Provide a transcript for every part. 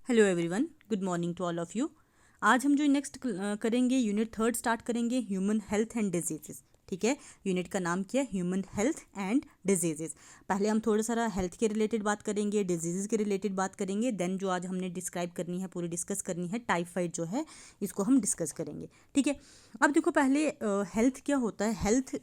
Hello everyone, good morning to all of you. आज हम जो नेक्स्ट करेंगे यूनिट 3 स्टार्ट करेंगे, ह्यूमन हेल्थ एंड डिजीजेस। ठीक है, यूनिट का नाम क्या है? Human health and diseases. पहले हम थोड़ा सारा हेल्थ के रिलेटेड बात करेंगे, डिजीज़ के रिलेटेड बात करेंगे, देन जो आज हमने डिस्क्राइब करनी है, पूरी डिस्कस करनी है, टाइफाइड जो है इसको हम डिस्कस करेंगे। ठीक है, अब देखो पहले हेल्थ क्या होता है। हेल्थ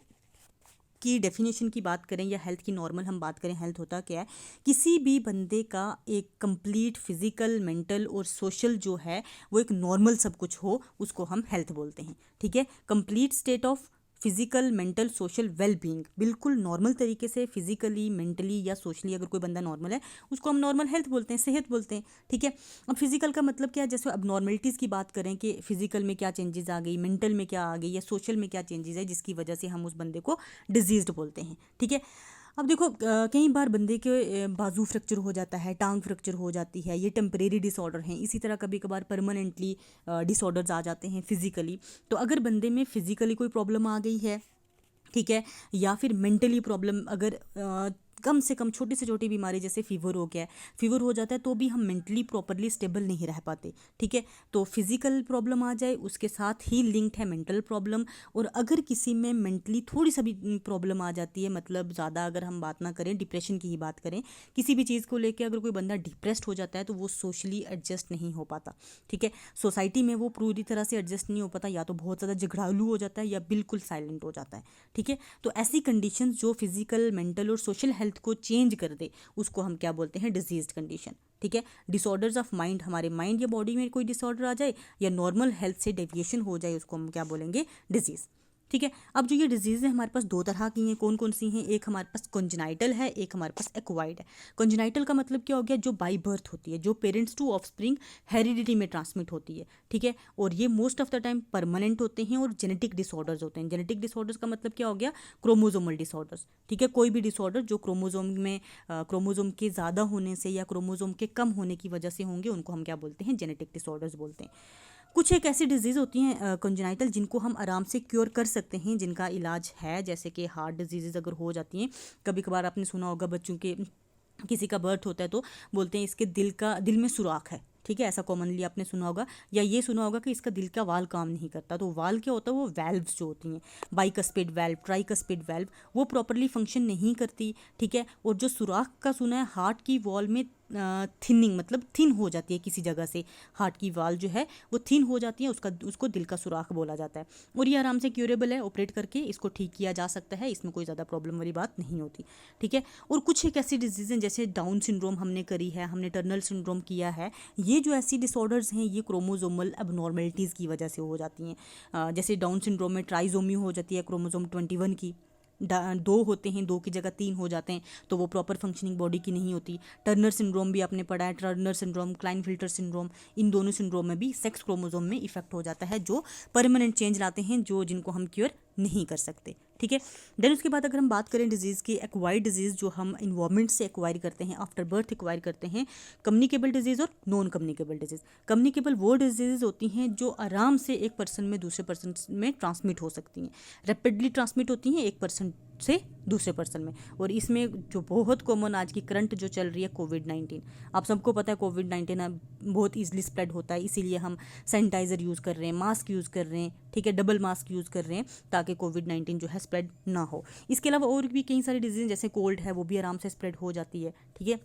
की डेफिनेशन की बात करें या हेल्थ की नॉर्मल हम बात करें, हेल्थ होता क्या है? किसी भी बंदे का एक कंप्लीट फिजिकल, मेंटल और सोशल जो है वो एक नॉर्मल सब कुछ हो, उसको हम हेल्थ बोलते हैं। ठीक है, complete state of physical, mental, social well being, बिल्कुल नॉर्मल तरीके से फिजिकली, मेंटली या सोशली अगर कोई बंदा नॉर्मल है, उसको हम नॉर्मल हेल्थ बोलते हैं, सेहत बोलते हैं। ठीक है, अब फिजिकल का मतलब क्या है? जैसे अब नॉर्मलिटीज़ की बात करें कि फिजिकल में क्या चेंजेस आ गई, मेंटल में क्या आ गई या सोशल में क्या चेंजेस है, जिसकी वजह से हम उस बंदे को डिजीज्ड बोलते हैं। ठीक है, अब देखो कई बार बंदे के बाजू फ्रैक्चर हो जाता है, टांग फ्रैक्चर हो जाती है, ये टेम्परेरी डिसऑर्डर हैं। इसी तरह कभी कभार परमानेंटली डिसऑर्डर्स आ जाते हैं फिजिकली। तो अगर बंदे में फिजिकली कोई प्रॉब्लम आ गई है, ठीक है, या फिर मेंटली प्रॉब्लम, अगर कम से कम छोटी से छोटी बीमारी जैसे फीवर हो गया है, फीवर हो जाता है तो भी हम मेंटली प्रॉपरली स्टेबल नहीं रह पाते। ठीक है, तो फिजिकल प्रॉब्लम आ जाए उसके साथ ही लिंक्ड है मेंटल प्रॉब्लम। और अगर किसी में मेंटली थोड़ी सा भी प्रॉब्लम आ जाती है, मतलब ज़्यादा अगर हम बात ना करें, डिप्रेशन की ही बात करें, किसी भी चीज़ को लेकर अगर कोई बंदा डिप्रेस्ड हो जाता है तो वो सोशली एडजस्ट नहीं हो पाता। ठीक है, सोसाइटी में वो पूरी तरह से एडजस्ट नहीं हो पाता, या तो बहुत ज़्यादा झगड़ालू हो जाता है या बिल्कुल साइलेंट हो जाता है। ठीक है, तो ऐसी कंडीशंस जो फिजिकल, मेंटल और सोशल हेल्थ को चेंज कर दे, उसको हम क्या बोलते हैं? Disease condition. ठीक है, डिसऑर्डर्स ऑफ माइंड, हमारे माइंड या बॉडी में कोई डिसऑर्डर आ जाए या नॉर्मल हेल्थ से डेविएशन हो जाए, उसको हम क्या बोलेंगे? डिजीज। ठीक है, अब जो ये डिजीज़ है हमारे पास दो तरह की हैं। कौन कौन सी हैं? एक हमारे पास कॉन्जेनाइटल है, एक हमारे पास एक्वायर्ड है। कॉन्जेनाइटल का मतलब क्या हो गया? जो बाई बर्थ होती है, जो पेरेंट्स टू ऑफस्प्रिंग हेरिडिटी में ट्रांसमिट होती है। ठीक है, और ये most of the time permanent होते हैं और जेनेटिक डिसऑर्डर्स होते हैं। जेनेटिक डिसऑर्डर्स का मतलब क्या हो गया? Chromosomal disorders. ठीक है, कोई भी डिसऑर्डर जो क्रोमोजोम में क्रोमोजोम के ज़्यादा होने से या क्रोमोजोम के कम होने की वजह से होंगे, उनको हम क्या बोलते हैं? जेनेटिक डिसऑर्डर्स बोलते हैं। कुछ एक ऐसी डिजीज़ होती हैं कॉन्जेनाइटल, जिनको हम आराम से क्योर कर सकते हैं, जिनका इलाज है। जैसे कि हार्ट डिजीज़ अगर हो जाती हैं, कभी कभार आपने सुना होगा बच्चों के, किसी का बर्थ होता है तो बोलते हैं इसके दिल में सुराख है। ठीक है, ऐसा कॉमनली आपने सुना होगा, या ये सुना होगा कि इसका दिल का वाल काम नहीं करता। तो वाल क्या होता है? वो वेल्व्स जो होती हैं, बाइकस्पिड वेल्व, ट्राइकस्पिड वेल्व, वो प्रॉपरली फंक्शन नहीं करती। ठीक है, और जो सुराख का सुना है, हार्ट की वॉल में थिनिंग, मतलब थिन हो जाती है किसी जगह से, हार्ट की वाल जो है वो थिन हो जाती है, उसको दिल का सुराख बोला जाता है। और ये आराम से क्यूरेबल है, ऑपरेट करके इसको ठीक किया जा सकता है, इसमें कोई ज़्यादा प्रॉब्लम वाली बात नहीं होती। ठीक है, और कुछ एक ऐसी डिजीज़ हैं जैसे डाउन सिंड्रोम हमने करी है, हमने टर्नल सिंड्रोम किया है। ये जो ऐसी डिसऑर्डर्स हैं, ये क्रोमोजोमल अबनॉर्मलिटीज़ की वजह से हो जाती हैं। जैसे डाउन सिंड्रोम में ट्राइजोमी हो जाती है क्रोमोजोम 21 की, दो होते हैं, दो की जगह 3 हो जाते हैं, तो वो प्रॉपर फंक्शनिंग बॉडी की नहीं होती। टर्नर सिंड्रोम भी आपने पढ़ा है, टर्नर सिंड्रोम, क्लाइनफिल्टर सिंड्रोम, इन दोनों सिंड्रोम में भी सेक्स क्रोमोजोम में इफेक्ट हो जाता है, जो परमानेंट चेंज लाते हैं, जिनको हम क्योर नहीं कर सकते। ठीक है, देन उसके बाद अगर हम बात करें डिजीज़ की, एक्वायर्ड डिजीज़ जो हम इन्वायरमेंट से एक्वायर करते हैं, आफ्टर बर्थ एक्वायर करते हैं, कम्युनिकेबल डिजीज़ और नॉन कम्युनिकेबल डिजीज़। कम्युनिकेबल वो डिजीज़ होती हैं जो आराम से एक पर्सन में दूसरे पर्सन में ट्रांसमिट हो सकती हैं, रैपिडली ट्रांसमिट होती हैं एक पर्सन से दूसरे पर्सन में। और इसमें जो बहुत कॉमन आज की करंट जो चल रही है, कोविड-19, आप सबको पता है कोविड-19 अब बहुत ईजिली स्प्रेड होता है, इसीलिए हम सैनिटाइज़र यूज़ कर रहे हैं, मास्क यूज़ कर रहे हैं। ठीक है, डबल मास्क यूज़ कर रहे हैं ताकि कोविड-19 जो है स्प्रेड ना हो। इसके अलावा और भी कई सारी डिजीज़ जैसे कोल्ड है, वो भी आराम से स्प्रेड हो जाती है। ठीक है,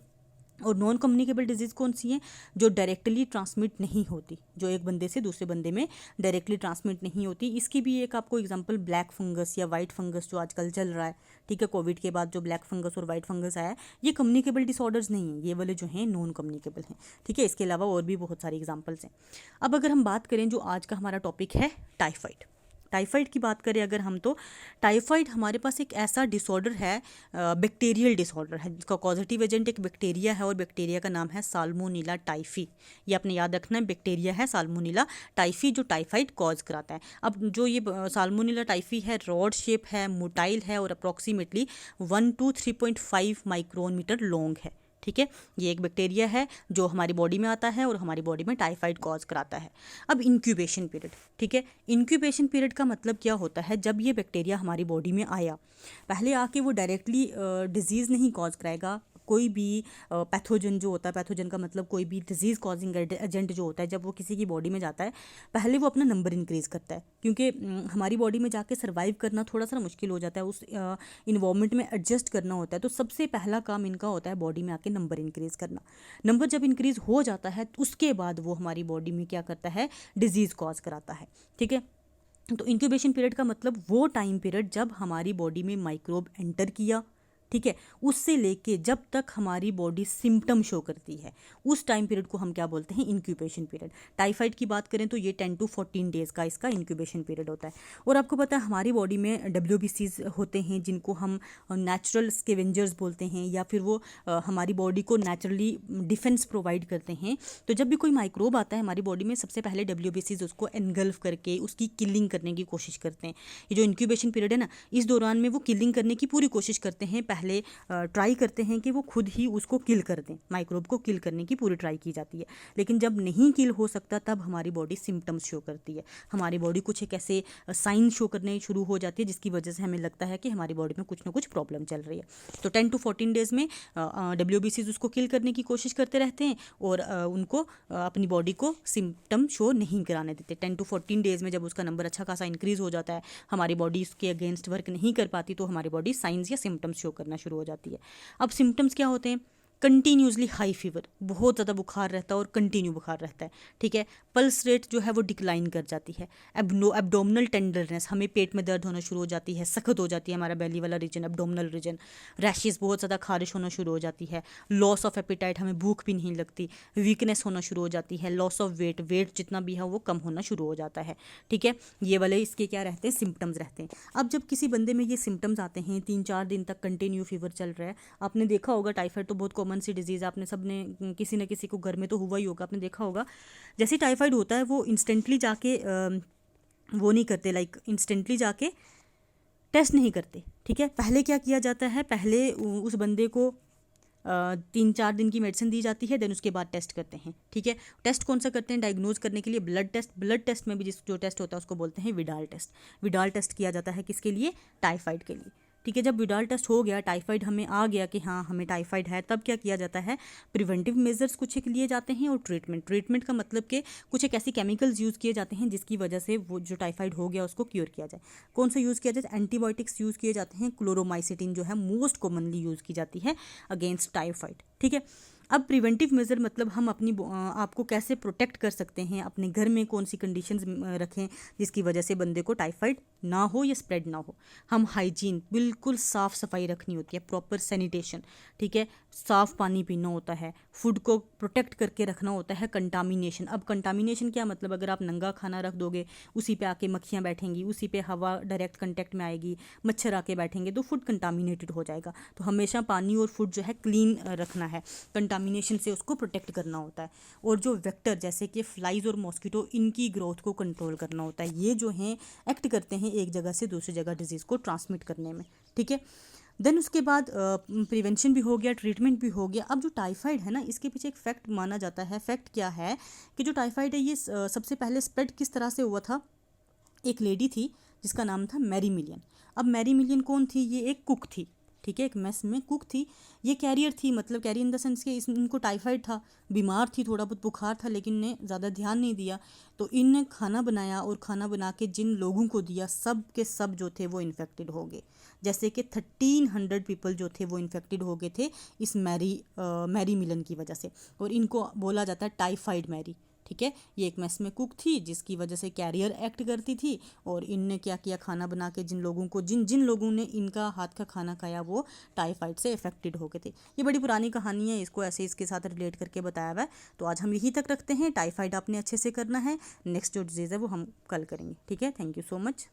और नॉन कम्युनिकेबल डिजीज़ कौन सी हैं? जो डायरेक्टली ट्रांसमिट नहीं होती, जो एक बंदे से दूसरे बंदे में डायरेक्टली ट्रांसमिट नहीं होती। इसकी भी एक आपको एग्जांपल ब्लैक फंगस या वाइट फंगस जो आजकल चल रहा है। ठीक है, कोविड के बाद जो ब्लैक फंगस और वाइट फंगस आया है, ये कम्युनिकेबल डिसऑर्डर्स नहीं हैं, ये वाले जो हैं नॉन कम्युनिकेबल हैं। ठीक है, इसके अलावा और भी बहुत सारे एग्जाम्पल्स हैं। अब अगर हम बात करें, जो आज का हमारा टॉपिक है टाइफाइड, टाइफाइड की बात करें अगर हम, तो टाइफाइड हमारे पास एक ऐसा डिसऑर्डर है, बैक्टीरियल डिसऑर्डर है, जिसका कॉजेटिव एजेंट एक बैक्टीरिया है और बैक्टीरिया का नाम है साल्मोनेला टाइफी। ये आपने याद रखना है, बैक्टीरिया है साल्मोनेला टाइफी जो टाइफाइड कॉज कराता है। अब जो ये साल्मोनेला टाइफी है, रॉड शेप है, मोटाइल है और approximately 1 to 3.5 micron metre long है। ठीक है, ये एक बैक्टीरिया है जो हमारी बॉडी में आता है और हमारी बॉडी में टाइफाइड कॉज कराता है। अब इंक्यूबेशन पीरियड, ठीक है, इंक्यूबेशन पीरियड का मतलब क्या होता है? जब ये बैक्टीरिया हमारी बॉडी में आया, पहले आके वो डायरेक्टली डिजीज़ नहीं कॉज कराएगा, कोई भी पैथोजन जो होता है, पैथोजन का मतलब कोई भी डिजीज़ कॉजिंग एजेंट जो होता है, जब वो किसी की बॉडी में जाता है पहले वो अपना नंबर इंक्रीज़ करता है, क्योंकि हमारी बॉडी में जाके सर्वाइव करना थोड़ा सा मुश्किल हो जाता है, उस इन्वायरमेंट में एडजस्ट करना होता है। तो सबसे पहला काम इनका होता है बॉडी में आके नंबर इंक्रीज़ करना। नंबर जब इंक्रीज़ हो जाता है तो उसके बाद वो हमारी बॉडी में क्या करता है, डिजीज़ कॉज कराता है। ठीक है, तो इंक्यूबेशन पीरियड का मतलब वो टाइम पीरियड जब हमारी बॉडी में माइक्रोब एंटर किया, ठीक है, उससे लेके जब तक हमारी बॉडी सिम्टम शो करती है, उस टाइम पीरियड को हम क्या बोलते हैं, इंक्यूबेशन पीरियड। टाइफाइड की बात करें तो ये 10 to 14 डेज़ का इसका इंक्यूबेशन पीरियड होता है। और आपको पता है हमारी बॉडी में WBCs होते हैं जिनको हम नेचुरल स्कैवेंजर्स बोलते हैं, या फिर वो हमारी बॉडी को नेचुरली डिफेंस प्रोवाइड करते हैं। तो जब भी कोई माइक्रोब आता है हमारी बॉडी में, सबसे पहले WBCs उसको एनगल्फ करके उसकी किलिंग करने की कोशिश करते हैं। ये जो इंक्यूबेशन पीरियड है ना, इस दौरान में वो किलिंग करने की पूरी कोशिश करते हैं, पहले ट्राई करते हैं कि वो खुद ही उसको किल कर दें, माइक्रोब को किल करने की पूरी ट्राई की जाती है। लेकिन जब नहीं किल हो सकता तब हमारी बॉडी सिम्टम्स शो करती है, हमारी बॉडी कुछ एक ऐसे साइन शो करने शुरू हो जाती है जिसकी वजह से हमें लगता है कि हमारी बॉडी में कुछ ना कुछ प्रॉब्लम चल रही है। तो 10 to 14 डेज़ में WBCs उसको किल करने की कोशिश करते रहते हैं और उनको अपनी बॉडी को सिम्टम शो नहीं कराने देते। 10 to 14 डेज़ में जब उसका नंबर अच्छा खासा इंक्रीज़ हो जाता है, हमारी बॉडी उसके अगेंस्ट वर्क नहीं कर पाती, तो हमारी बॉडी साइंस या सिम्टम्स शो करना शुरू हो जाती है। अब सिम्टम्स क्या होते हैं, कंटिन्यूसली हाई फीवर, बहुत ज़्यादा बुखार रहता है और कंटिन्यू बुखार रहता है। ठीक है, पल्स रेट जो है वो डिक्लाइन कर जाती है। एब्डोमिनल टेंडरनेस, हमें पेट में दर्द होना शुरू हो जाती है, सख्त हो जाती है हमारा बेली वाला रीजन, एब्डोमिनल रीजन। रैशेस, बहुत ज़्यादा खारिश होना शुरू हो जाती है। लॉस ऑफ एपिटाइट, हमें भूख भी नहीं लगती। वीकनेस होना शुरू हो जाती है। लॉस ऑफ वेट, वेट जितना भी है वो कम होना शुरू हो जाता है। ठीक है, ये वाले इसके क्या रहते हैं, सिम्टम्स रहते हैं। अब जब किसी बंदे में ये सिम्टम्स आते हैं, 3-4 दिन तक कंटिन्यू फीवर चल रहा है, आपने देखा होगा टाइफाइड तो बहुत कॉमन सी डिजीज़, आपने सबने किसी न किसी को घर में तो हुआ ही होगा, आपने देखा होगा। जैसे टाइफाइड होता है वो इंस्टेंटली जाके वो नहीं करते, लाइक इंस्टेंटली जाके टेस्ट नहीं करते। ठीक है, पहले क्या किया जाता है, पहले उस बंदे को 3-4 दिन की मेडिसिन दी जाती है, देन उसके बाद टेस्ट करते हैं। ठीक है, टेस्ट कौन सा करते हैं, डायग्नोज करने के लिए ब्लड टेस्ट। ब्लड टेस्ट में भी जो टेस्ट होता है उसको बोलते हैं विडाल टेस्ट। विडाल टेस्ट किया जाता है किसके लिए, टाइफाइड के लिए। ठीक है, जब विडाल टेस्ट हो गया, टाइफाइड हमें आ गया कि हाँ हमें टाइफाइड है, तब क्या किया जाता है, प्रिवेंटिव मेजर्स कुछ एक लिए जाते हैं और ट्रीटमेंट का मतलब कि कुछ एक ऐसी केमिकल्स यूज़ किए जाते हैं जिसकी वजह से वो जो टाइफाइड हो गया उसको क्योर किया जाए। कौन सा यूज़ किया जाए, एंटीबायोटिक्स यूज़ किए जाते हैं। क्लोरोमाइसिटिन जो है मोस्ट कॉमनली यूज़ की जाती है अगेंस्ट टाइफाइड। ठीक है, अब प्रिवेंटिव मेजर मतलब हम अपनी आपको कैसे प्रोटेक्ट कर सकते हैं, अपने घर में कौन सी कंडीशंस रखें जिसकी वजह से बंदे को टाइफाइड ना हो या स्प्रेड ना हो। हम हाइजीन, बिल्कुल साफ़ सफाई रखनी होती है, प्रॉपर सैनिटेशन। ठीक है, साफ़ पानी पीना होता है, फूड को प्रोटेक्ट करके रखना होता है। कंटामिनेशन, अब कंटामिनेशन क्या मतलब, अगर आप नंगा खाना रख दोगे उसी पे आके मक्खियाँ बैठेंगी, उसी पे हवा डायरेक्ट कंटेक्ट में आएगी, मच्छर आके बैठेंगे तो फूड कंटामिनेटेड हो जाएगा। तो हमेशा पानी और फूड जो है क्लीन रखना है, कंटामिनेशन से उसको प्रोटेक्ट करना होता है। और जो वेक्टर जैसे कि फ्लाइज और मॉस्किटो, इनकी ग्रोथ को कंट्रोल करना होता है। ये जो हैं एक्ट करते हैं एक जगह से दूसरी जगह डिजीज़ को ट्रांसमिट करने में। ठीक है, देन उसके बाद प्रिवेंशन भी हो गया, ट्रीटमेंट भी हो गया। अब जो टाइफाइड है ना, इसके पीछे एक फैक्ट माना जाता है। फैक्ट क्या है कि जो टाइफाइड है ये सबसे पहले स्प्रेड किस तरह से हुआ था, एक लेडी थी जिसका नाम था मैरी मिलियन। अब मैरी मिलियन कौन थी, ये एक कुक थी। ठीक है, एक मेस में कुक थी, ये कैरियर थी, मतलब कैरियर इन द सेंस कि इनको टाइफाइड था, बीमार थी, थोड़ा बहुत बुखार था, लेकिन ने ज़्यादा ध्यान नहीं दिया। तो इनने खाना बनाया और खाना बना के जिन लोगों को दिया, सब के सब जो थे वो इन्फेक्टेड हो गए। जैसे कि 1300 पीपल जो थे वो इन्फेक्टेड हो गए थे इस मैरी मिलन की वजह से, और इनको बोला जाता है टाइफाइड मैरी। ठीक है, ये एक मेस में कुक थी जिसकी वजह से कैरियर एक्ट करती थी, और इनने क्या किया, खाना बना के जिन लोगों को जिन लोगों ने इनका हाथ का खाना खाया वो टाइफाइड से इफेक्टेड हो गए थे। ये बड़ी पुरानी कहानी है, इसको ऐसे इसके साथ रिलेट करके बताया हुआ है। तो आज हम यहीं तक रखते हैं। टाइफाइड आपने अच्छे से करना है, नेक्स्ट जो डिजीज़ है वो हम कल करेंगे। ठीक है, थैंक यू सो मच।